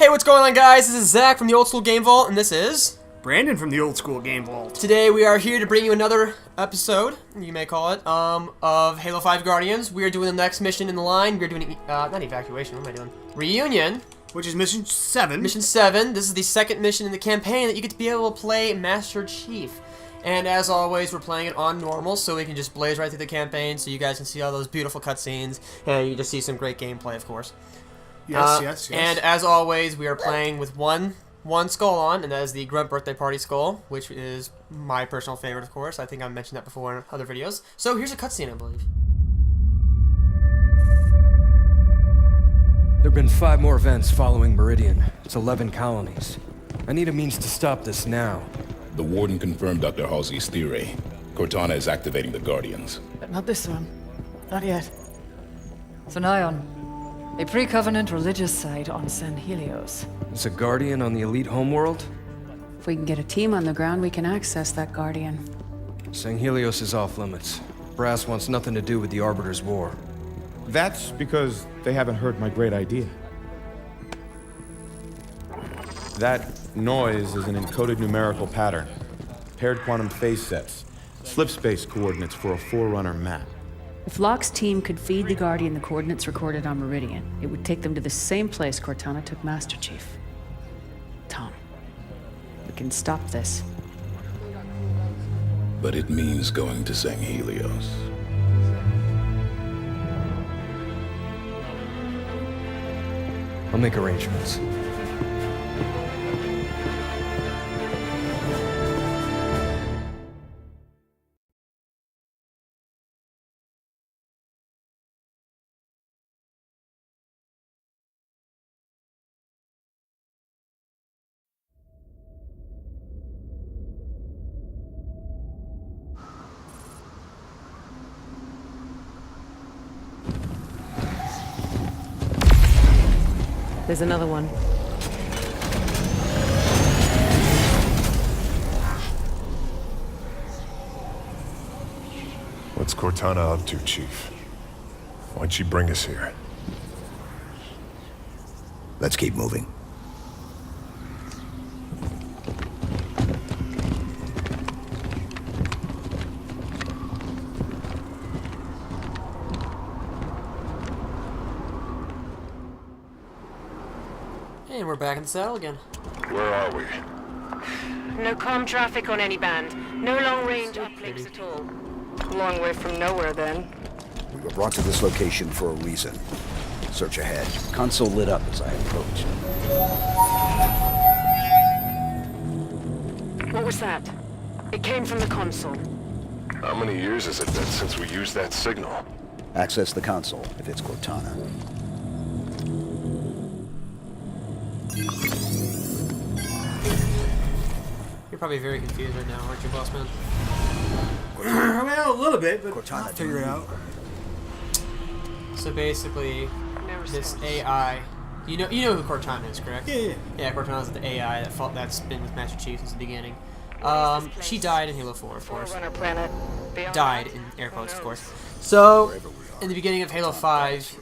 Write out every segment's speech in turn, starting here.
Hey, what's going on, guys? This is Zach from the Old School Game Vault, and this is Brandon from the Old School Game Vault. Today we are here to bring you another episode, you may call it, of Halo 5 Guardians. We are doing the next mission in the line. We're doing, not evacuation, what am I doing? Reunion. Which is Mission 7. Mission 7. This is the second mission in the campaign that you get to be able to play Master Chief. And as always, we're playing it on normal, so we can just blaze right through the campaign, so you guys can see all those beautiful cutscenes, and you just see some great gameplay, of course. Yes. And as always, we are playing with one skull on, and that is the Grunt Birthday Party Skull, which is my personal favorite, of course. I think I've mentioned that before in other videos. So here's a cutscene, I believe. There have been 5 more events following Meridian. It's 11 colonies. I need a means to stop this now. The Warden confirmed Dr. Halsey's theory. Cortana is activating the Guardians. But not this one. Not yet. Zion, a pre-Covenant religious site on San Helios. It's a Guardian on the elite homeworld? If we can get a team on the ground, we can access that Guardian. San Helios is off limits. Brass wants nothing to do with the Arbiter's War. That's because they haven't heard my great idea. That noise is an encoded numerical pattern. Paired quantum phase sets. Slip space coordinates for a Forerunner map. If Locke's team could feed the Guardian the coordinates recorded on Meridian, it would take them to the same place Cortana took Master Chief. Tom, we can stop this. But it means going to San Helios. I'll make arrangements. There's another one. What's Cortana up to, Chief? Why'd she bring us here? Let's keep moving. And we're back in the saddle again. Where are we? No comm traffic on any band. No long-range uplinks at all. A long way from nowhere, then. We were brought to this location for a reason. Search ahead. Console lit up as I approached. What was that? It came from the console. How many years has it been since we used that signal? Access the console if it's Cortana. You're probably very confused right now, aren't you, boss man? Well, a little bit, but Cortana, I'll figure it out. So basically, this AI... You know who Cortana is, correct? Yeah. Yeah, Cortana's the AI that's been with Master Chief since the beginning. She died in Halo 4, of course. Forerunner planet. Died, in air quotes, of course. So, in the beginning of Halo 5,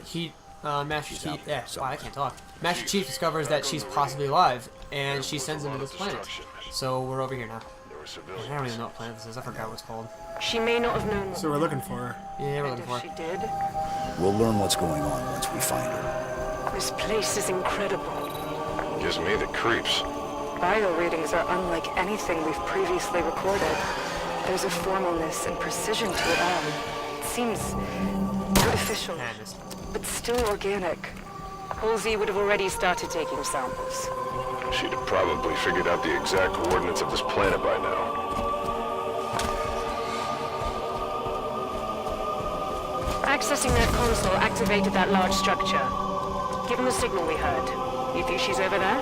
Master Chief... Yeah, wow, I can't talk. Master Chief discovers that she's possibly alive, and she sends him to this planet. So, we're over here now. I don't even know what planet this is. I forgot what it's called. She may not have known. So we're looking for her. Yeah, we're And looking for if she it. did, We'll learn what's going on once we find her. this place is incredible. Gives me the creeps. Bio readings are unlike anything we've previously recorded. There's a formalness and precision to it all. It seems artificial, Madness. but still organic. Halsey would have already started taking samples. She'd have probably figured out the exact coordinates of this planet by now. Accessing that console activated that large structure. Given the signal we heard, you think she's over there?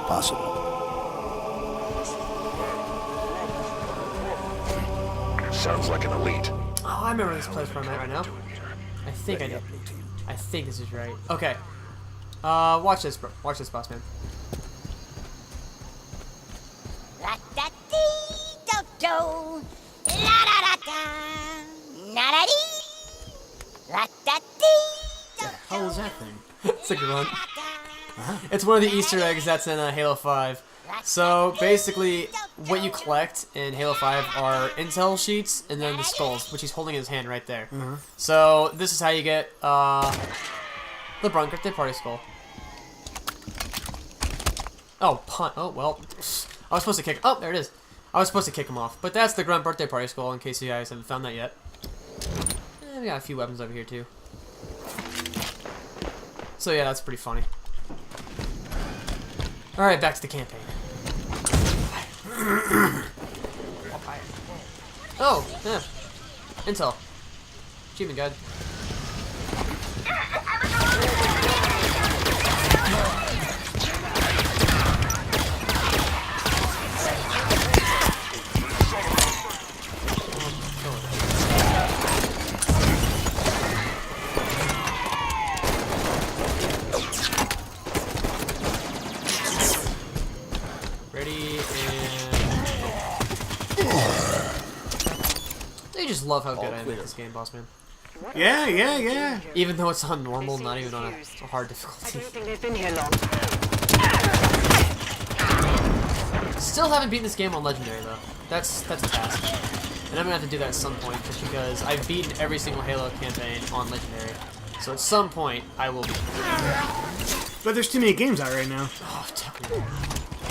Possible. Sounds like an elite. Oh, I remember this place where I'm at right now. I think I do. I think this is right. Okay. Watch this, bro. Watch this, boss man. La-da-dee-do-do. La-da-da-da. Na-da-dee. La-da-dee. What the hell is that thing? It's a grunt. It's one of the Easter eggs that's in Halo 5. So basically, what you collect in Halo 5 are intel sheets and then the skulls, which he's holding in his hand right there. So this is how you get the Grunt Birthday Party Skull. Oh, punt. Oh, well. I was supposed to kick... Oh, there it is. I was supposed to kick him off. But that's the Grunt Birthday Party Skull, in case you guys haven't found that yet. We got a few weapons over here, too. So yeah, that's pretty funny. Alright, back to the campaign. Oh, yeah. Intel. Achievement guide. Just love how good I am at this game, boss man. Yeah. Even though it's on normal, not even on a hard difficulty. I don't think they've been here long. Still haven't beaten this game on Legendary though. That's a task. And I'm gonna have to do that at some point just because I've beaten every single Halo campaign on Legendary. So at some point I will be. But there's too many games out right now. Oh, definitely.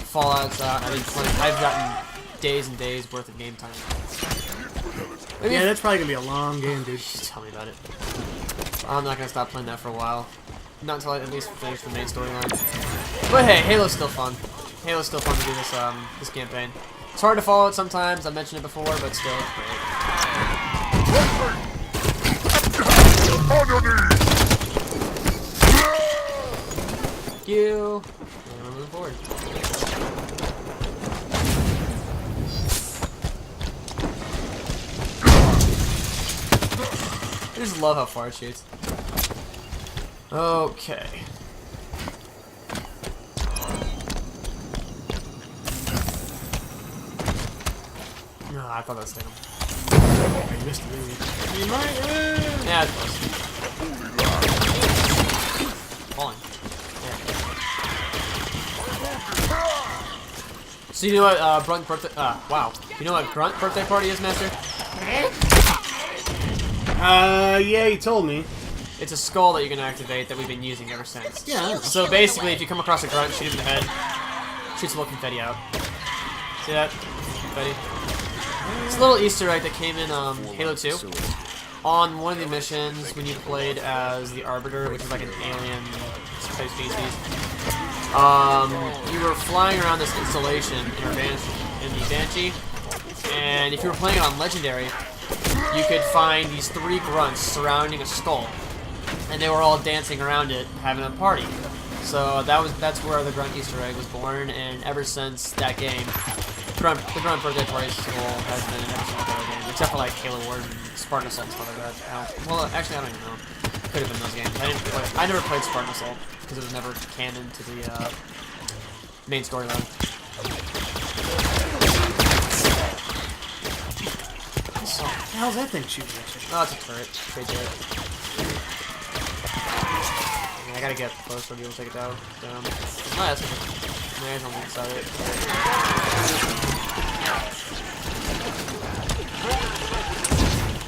Fallout's out. I've gotten days and days worth of game time. Maybe yeah, that's probably gonna be a long game, dude. Tell me about it. I'm not gonna stop playing that for a while. Not until I at least finish the main storyline. But hey, Halo's still fun. Halo's still fun to do this campaign. It's hard to follow it sometimes. I mentioned it before, but still, it's great. Thank you. And we're moving forward. I just love how far it shoots. Okay. No, I thought that was taken. I missed it, maybe. You might, yeah, it's close. Falling. Yeah. So you know what Grunt Birthday... wow. You know what Grunt Birthday Party is, Master? Yeah, you told me. It's a skull that you can activate that we've been using ever since. Yeah. So basically, if you come across a grunt, shoot him in the head, shoots a little confetti out. See that? Confetti. It's a little Easter egg that came in Halo 2. On one of the missions, when you played as the Arbiter, which is like an alien type species, you were flying around this installation in the Banshee, and if you were playing it on Legendary, you could find these 3 grunts surrounding a skull, and they were all dancing around it, having a party. So that's where the Grunt Easter egg was born, and ever since that game, the Grunt Birthday Party Skull has been in every single Halo game, except for like Halo Wars and Spartan Assault and stuff like that. Well, actually, I don't even know. Could have been those games. I never played Spartan Assault because it was never canon to the main storyline. What the hell's that thing shooting at you? Oh, it's a turret. Trade turret. Yeah, I gotta get closer to be able to take it down. No, that's okay. There's on the inside of it.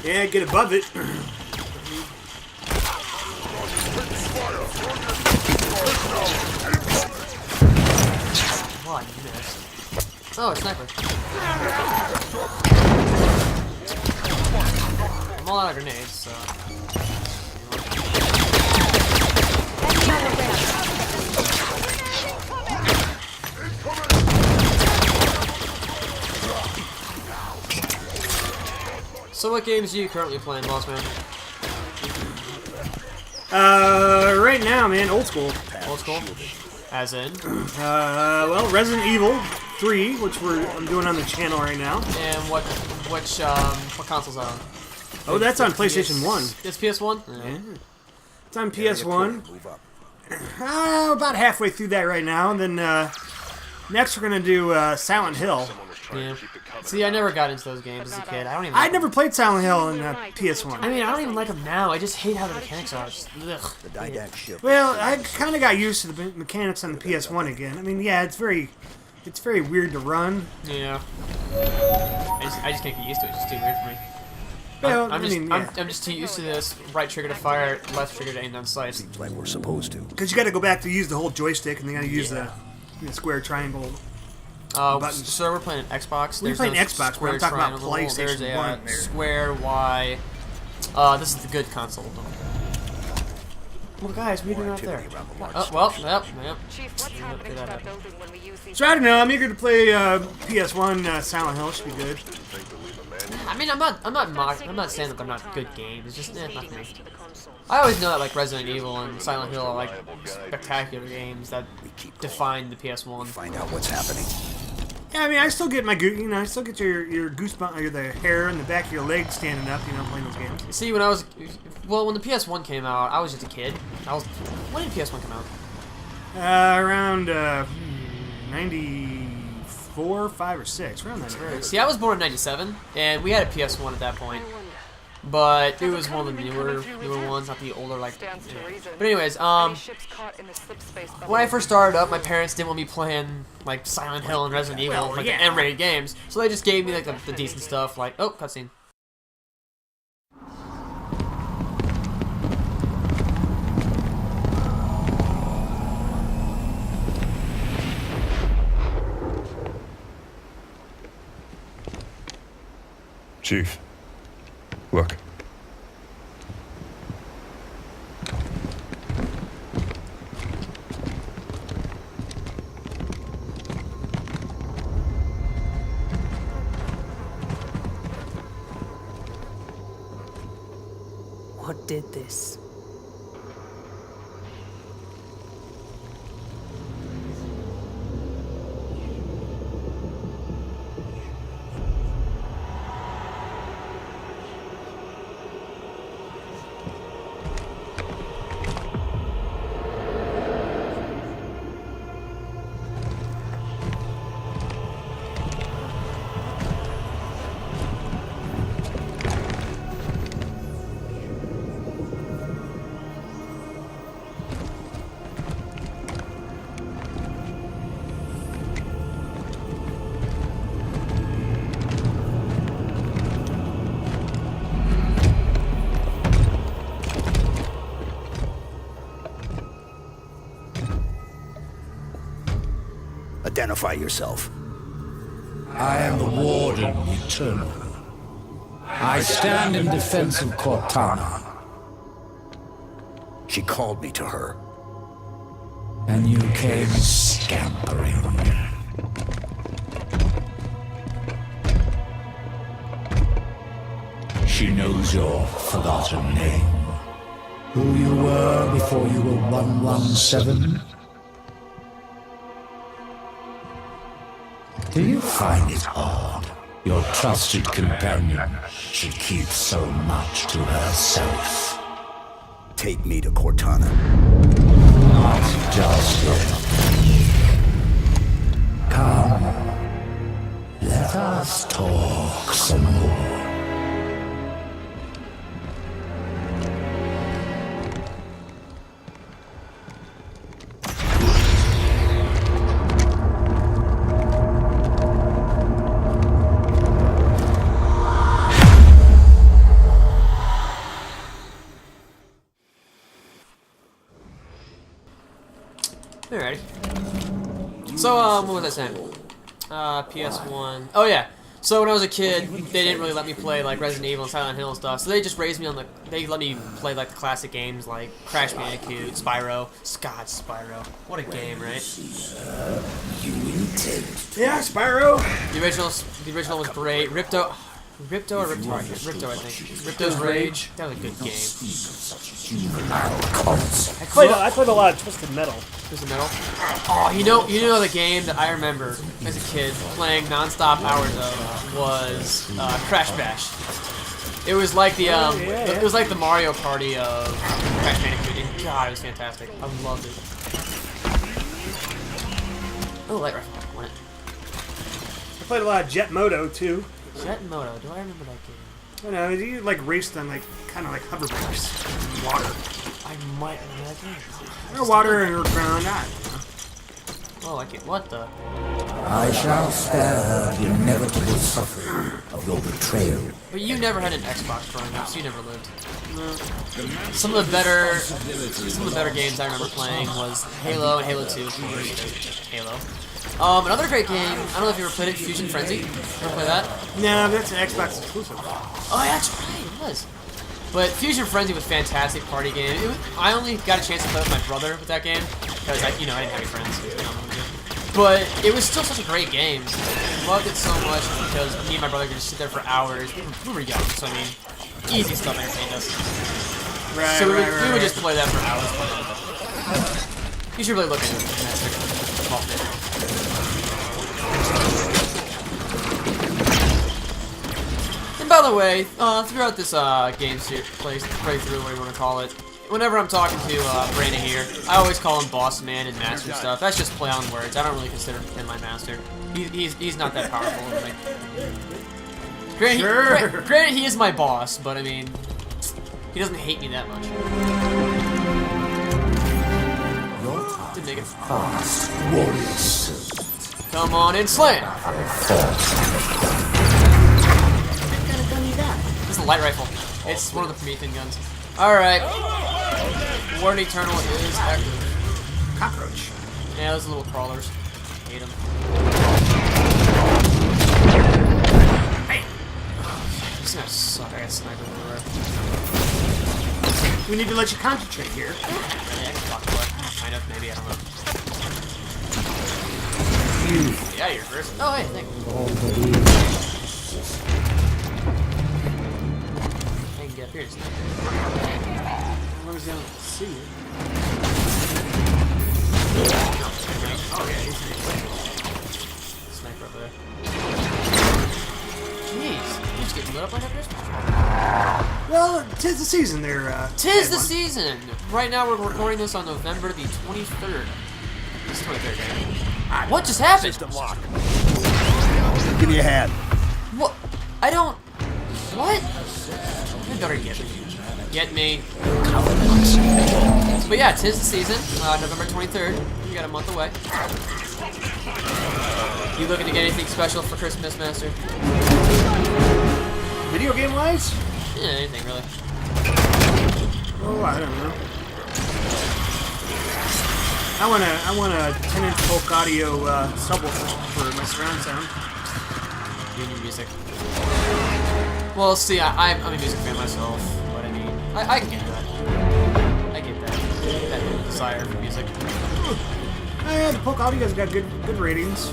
Yeah, get above it. Oh, I missed. Oh, a sniper. I'm all out of grenades, so... So what games are you currently playing, Boss Man? Right now, man, old school. Old school? As in? Well, Resident Evil 3, which I'm doing on the channel right now. And what console's on? Oh, that's on PlayStation 1. It's PS1? Yeah. It's on PS1. About halfway through that right now. And then next we're gonna do Silent Hill. Yeah. See, I never got into those games as a kid. I don't even. I never played Silent Hill in PS1. I mean, I don't even like them now. I just hate how the mechanics are. Just, ugh. The Didact ship. Well, I kind of got used to the mechanics on the PS1 again. I mean, yeah, it's very weird to run. Yeah. I just can't get used to it. It's just too weird for me. Well, I'm just too used to this. Right trigger to fire, left trigger to aim down sights. Seems like we're supposed to. Because you got to go back to use the whole joystick, and then you got to use the square triangle. buttons. So we're playing Xbox. We're playing Xbox, but I'm talking about PlayStation There's 1 there. Square, Y. This is the good console. Well, guys, what are you doing out there? Well, yep. Chief, what's happening to that building when we use these? So I don't know. I'm eager to play PS1 Silent Hill. Should be good. I mean, I'm not saying that they're not good games. It's just not for me. I always know that like Resident Evil and Silent Hill are like spectacular games that define the PS1. Find out what's happening. Yeah, I mean, I still get my I still get your goosebump, or the hair in the back of your leg standing up. Playing those games. See, when the PS1 came out, I was just a kid. When did PS1 come out? Around 94, 5, or 6, around that area. See, I was born in '97, and we had a PS1 at that point. But it was one of the newer ones, not the older like. Yeah. But anyways, when I first started up, my parents didn't want me playing like Silent Hill and Resident Evil, like the M-rated games. So they just gave me like the decent stuff, like cutscene. Chief, look. What did this? Identify yourself. I am the Warden Eternal. I stand in defense of Cortana. She called me to her. And you came scampering. She knows your forgotten name. Who you were before you were 117. Do you find it odd your trusted companion should keep so much to herself? Take me to Cortana. Not just yet. Come. Let us talk some more. Alrighty. So, what was I saying? PS1. Oh, yeah. So, when I was a kid, they didn't really let me play, like, Resident Evil and Silent Hill and stuff. So, they just raised me on, they let me play, like, the classic games, like Crash Bandicoot, Spyro. God, Spyro. What a game, right? Yeah, Spyro. The original was great. Ripto, I think. Ripto's Rage. That was a good game. I played a lot of Twisted Metal. Twisted Metal? Oh, you know the game that I remember as a kid playing non-stop hours of was Crash Bash. It was like the it was like the Mario Party of Crash Bandicoot. And God, it was fantastic. I loved it. Oh, light rifle. I want it. played a lot of Jet Moto too. Jet Moto. Do I remember that game? I know you like raced on like kind of like hover bikes, water. I might remember that game. Or water or ground. I don't know. Oh, I can't. What the? I shall spare her the inevitable suffering of your betrayal. But you never had an Xbox growing up, so you never lived. No. Some of the better games I remember playing was Halo and Halo 2. Halo. Another great game. I don't know if you ever played it. Fusion Frenzy. Ever play that? No, that's an Xbox exclusive. Oh, yeah, that's right. It was. But Fusion Frenzy was a fantastic party game. I only got a chance to play with my brother with that game because I didn't have any friends. But it was still such a great game. I loved it so much because me and my brother could just sit there for hours. We were young, so I mean, easy stuff entertained us. Right, so we would just play that for hours. You should really look into it. And by the way, throughout this game playthrough, whatever you want to call it, whenever I'm talking to Brandon here, I always call him boss man and master stuff. That's just play on words. I don't really consider him my master. He's not that powerful. Granted, he is my boss, but I mean, he doesn't hate me that much. Didn't make it. Come on in, slam! This is a light rifle. It's one of the Promethean guns. Alright. Warden Eternal is active. Cockroach. Yeah, those little crawlers. Hate them. Hey! This is gonna suck. I got snipers everywhere. We need to let you concentrate here. Yeah, I can talk about it. Kind of, maybe, I don't know. Yeah, you're first. Oh, hey, thank you. I can get up here to snipe. As long as they don't see you. Oh, yeah, he's sniper over there. Jeez, you just getting lit up like that, Well, 'tis the season there. Tis the season! Right now we're recording this on November the 23rd. It's 23rd, right? What just happened? System lock. Give me a hand. What? I don't... What? You better get me. Get me. But yeah, 'tis the season. November 23rd. We got a month away. You looking to get anything special for Christmas, Master? Video game wise? Yeah, anything really. Oh, I don't know. I want a 10-inch Polk Audio subwoofer for my surround sound. You need music. Well, see, I'm a music fan myself, but I mean, I can get that. I get that desire for music. Yeah, the Polk Audio's got good ratings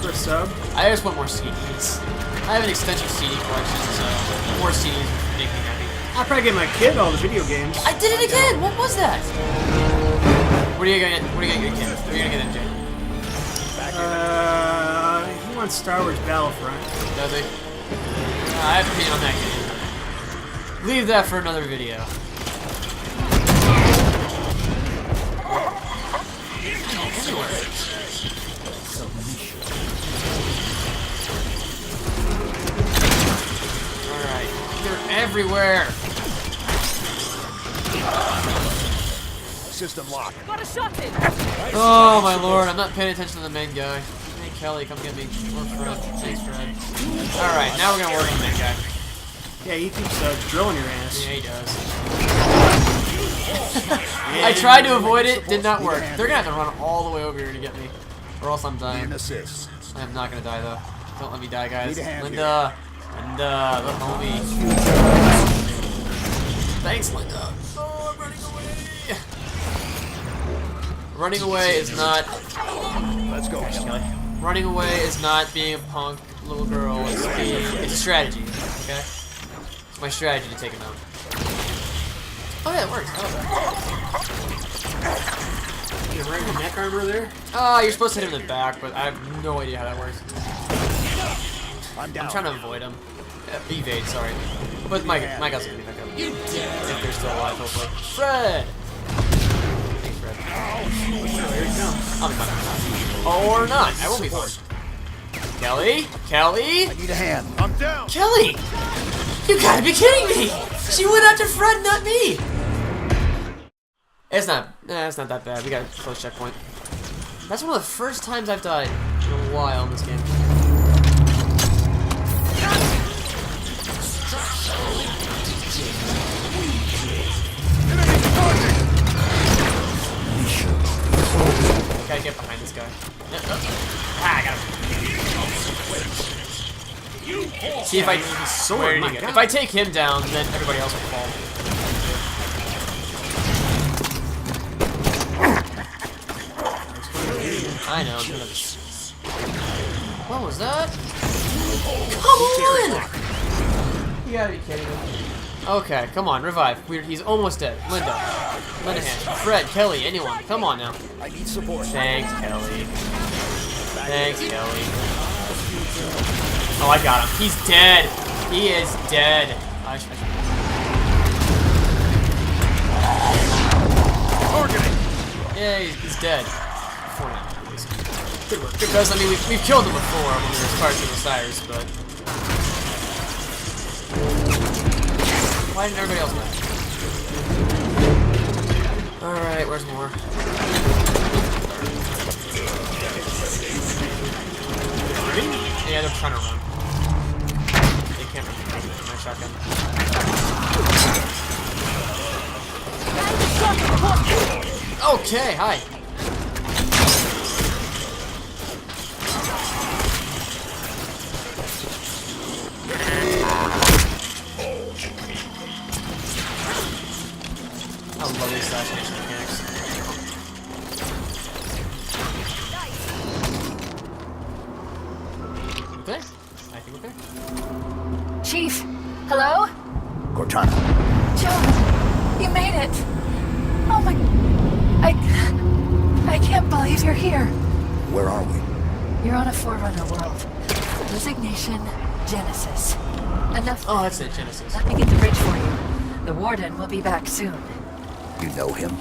for a sub. I just want more CDs. I have an extensive CD collection, so more CDs would make me happy. I'll probably get my kid all the video games. I did it again! What was that? What are you gonna get? What are you gonna get, kid? What are you gonna get him, Jay? He wants Star Wars Battlefront. Does he? I have an opinion on that game. Leave that for another video. Alright, they're everywhere. System lock. Got a shot in. Oh my lord, I'm not paying attention to the main guy. Hey Kelly, come get me. Or Fred. Thanks, Fred. Alright, now we're gonna work on the main guy. Yeah, he keeps drilling your ass. Yeah, he does. I tried to avoid it, did not work. They're gonna have to run all the way over here to get me. Or else I'm dying. I am not gonna die though. Don't let me die, guys. Linda, the homie. Thanks, Linda. Oh, I'm running away. Running away is not... Let's go. Running away is not being a punk little girl. It's a strategy, okay? It's my strategy to take him out. Oh yeah, it works. I love that. You're wearing the neck armor there? You're supposed to hit him in the back, but I have no idea how that works. I'm trying to avoid him. Evade, sorry. But my guy's gonna be back up. If they're still alive, hopefully. Fred! Thanks, Fred. There you go. I'll be fine. Or not. I won't be fine. Kelly? Kelly? I need a hand. I'm down. Kelly! You gotta be kidding me! She went after Fred, not me! It's not that bad. We got a close checkpoint. That's one of the first times I've died in a while in this game. Gotta get behind this guy. Ah, I got him. See if I sword, my God. if I take him down, then everybody else will fall. I know. What was that? Come on! You gotta be kidding me. Okay, come on, revive. He's almost dead. Linda hand. Fred, Kelly, anyone. Come on now. I need support. Thanks, Kelly. Thanks, Kelly. Oh, I got him. He's dead. He is dead. Yeah, he's dead. For now, at least. Good work. Because, I mean, we've killed him before when we were parts of the Cyrus, but... Why didn't everybody else die? Alright, where's more? Yeah, they're trying to run. They can't run. My shotgun. Okay, hi. I love these assassination mechanics. Okay, I think we're okay. Chief, hello? Cortana. John, you made it. Oh my... I can't believe you're here. Where are we? You're on a Forerunner world. Resignation, Genesis. Enough. Oh, that's it, Genesis. Let me get the bridge for you. The Warden will be back soon. You know him?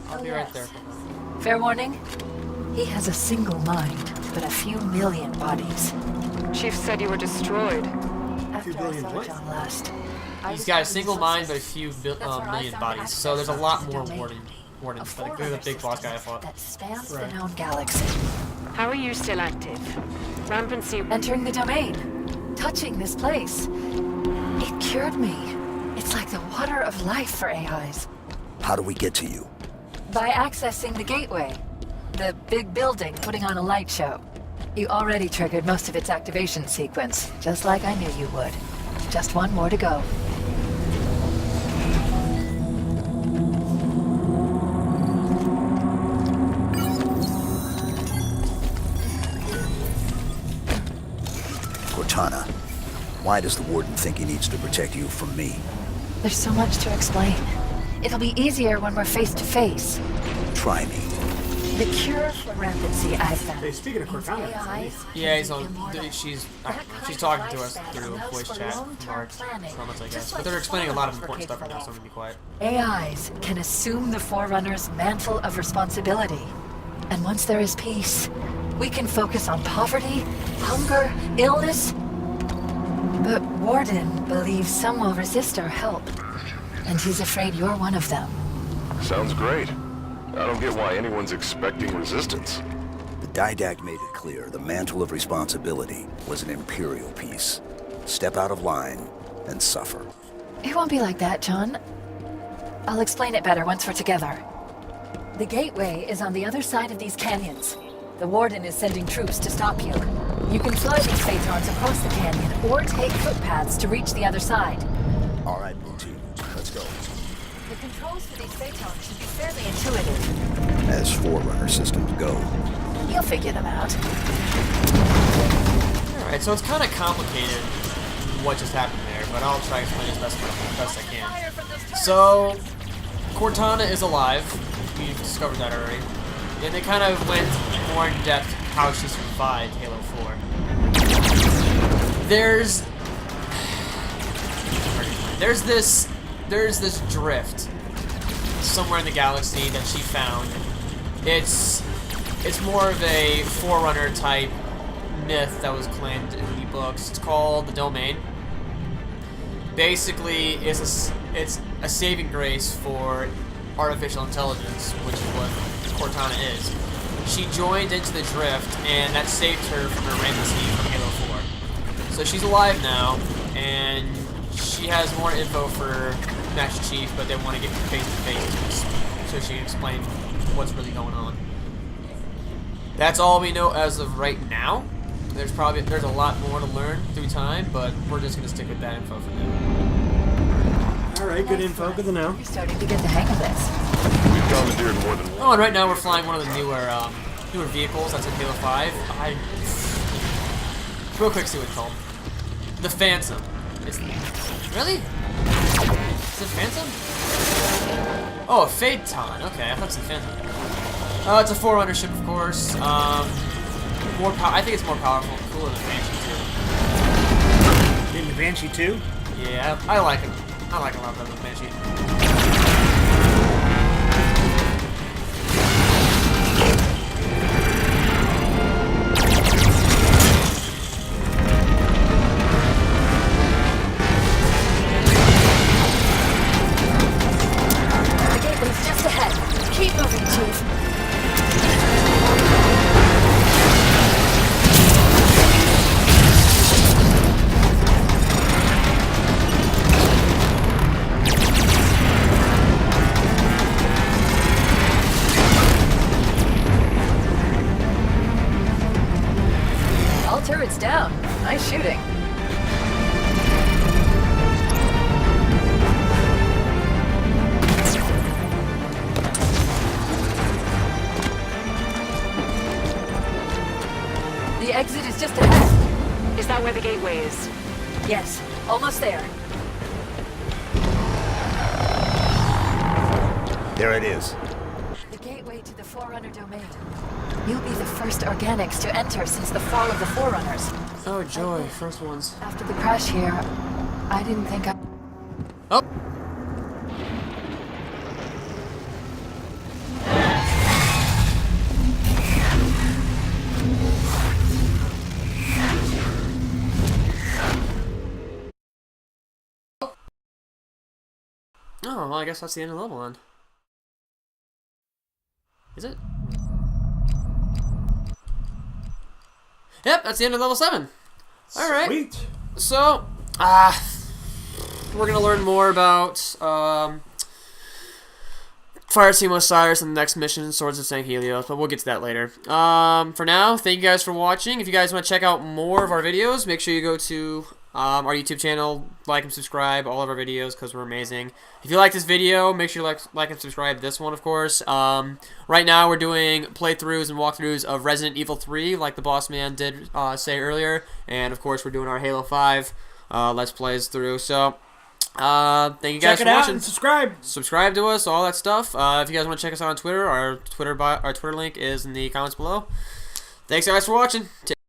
I'll be right there. Fair warning, he has a single mind, but a few million bodies. Chief said you were destroyed. After I saw John last, He's got a single mind, but a few million bodies. So there's a lot more wardens. Like the big boss guy I fought. that spans the known galaxy. How are you still active? Rampancy. Entering the domain, touching this place. It cured me. It's like the water of life for AIs. How do we get to you? By accessing the gateway. The big building putting on a light show. You already triggered most of its activation sequence, just like I knew you would. Just one more to go. Cortana, why does the Warden think he needs to protect you from me? There's so much to explain. It'll be easier when we're face to face. Try me. The cure for rampancy I've found. Hey, speaking of Cortana, Yeah, he's on. She's talking to us through voice chat. Comments, I guess. But they're explaining a lot of important stuff right now, so I'm gonna be quiet. AIs can assume the Forerunner's mantle of responsibility. And once there is peace, we can focus on poverty, hunger, illness. But Warden believes some will resist our help. And he's afraid you're one of them. Sounds great. I don't get why anyone's expecting resistance. The Didact made it clear the mantle of responsibility was an Imperial piece. Step out of line and suffer. It won't be like that, John. I'll explain it better once we're together. The gateway is on the other side of these canyons. The Warden is sending troops to stop you. You can fly these Phaetons across the canyon or take footpaths to reach the other side. All right, Blue Team, let's go. The controls for these Phaetons should be fairly intuitive. As Forerunner systems go. You'll figure them out. Alright, so it's kind of complicated what just happened there, but I'll try to explain it as best I can. So, Cortana is alive. We've discovered that already. And they kind of went more in depth how she survived Halo 4. There's this drift somewhere in the galaxy that she found. It's more of a Forerunner type myth that was claimed in the books. It's called the Domain. Basically, it's a saving grace for artificial intelligence, which is what Cortana is. She joined into the Drift, and that saved her from her rampancy from Halo 4. So she's alive now, and she has more info for Master Chief, but they want to get face-to-face so she can explain what's really going on. That's all we know as of right now. There's a lot more to learn through time, but we're just gonna stick with that info for now. All right, good info, good to know. You're starting to get the hang of this. We've commandeered more than one. Oh, and right now we're flying one of the newer vehicles. That's in Halo 5. Real quick, see what it's called. The Phantom. Really? Is it Phantom? Oh, a Phaeton. Okay, I thought it was a Phantom. It's a Forerunner ship, of course. I think it's more powerful and cooler than Banshee 2. In the Banshee 2? Yeah, I like it. I like it a lot better than Banshee. The gateway's just ahead. Keep moving, Chief. Turret's down. Nice shooting. The exit is just ahead. Is that where the gateway is? Yes, almost there. There it is. The gateway to the Forerunner domain. You'll be the first organics to enter since the fall of the Forerunners. Oh joy, first ones. After the crash here, I didn't think I... Oh! Oh, well, I guess that's the end of the level then. Is it? Yep, that's the end of level 7. Alright. Sweet. So, we're going to learn more about Fire Team Osiris in the next mission, Swords of St. Helios, but we'll get to that later. For now, thank you guys for watching. If you guys want to check out more of our videos, make sure you go to our YouTube channel, like and subscribe all of our videos because we're amazing. If you like this video, make sure you like and subscribe this one, of course. Right now we're doing playthroughs and walkthroughs of Resident Evil 3, like the boss man did say earlier, and of course we're doing our Halo 5 Let's Plays through. So thank you guys for watching. And subscribe to us, all that stuff. If you guys want to check us out on Twitter, our Twitter link is in the comments below. Thanks guys for watching.